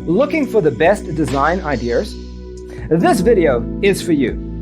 Looking for the best design ideas? This video is for you.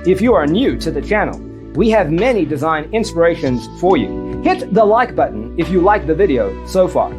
If you are new to the channel, we have many design inspirations for you. Hit the like button if you like the video so far.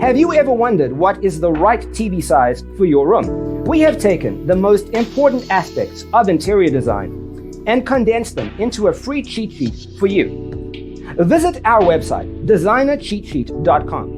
Have you ever wondered what is the right TV size for your room? We have taken the most important aspects of interior design and condensed them into a free cheat sheet for you. Visit our website, designercheatsheet.com.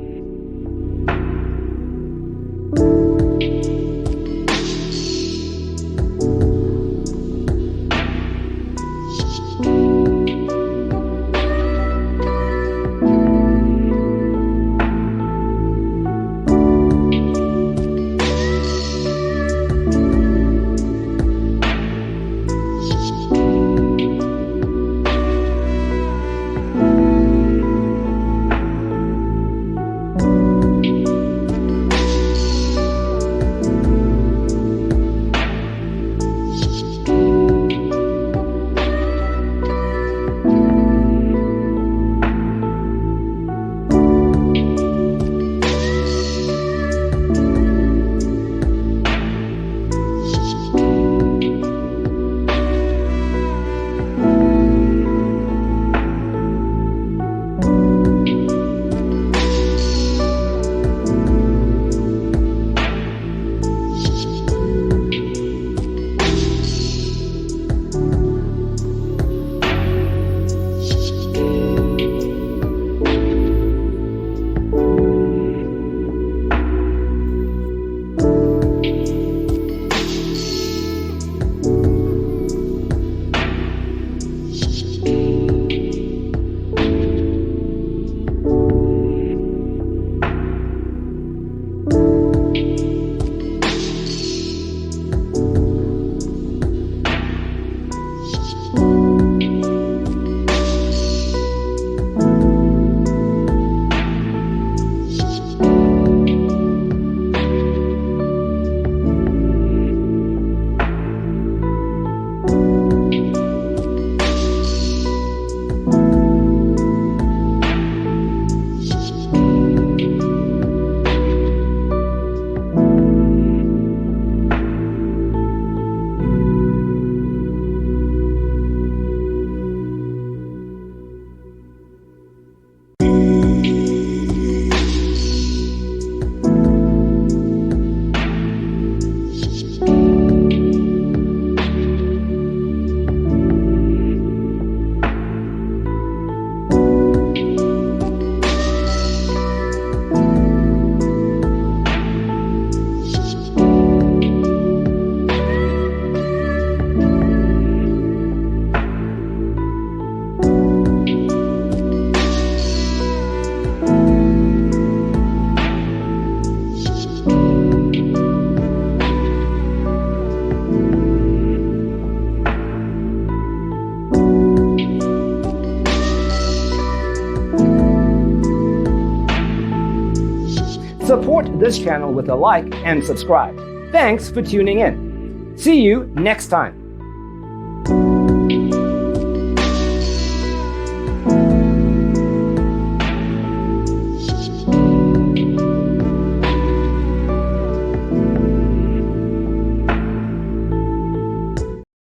Support this channel with a like and subscribe. Thanks for tuning in. See you next time.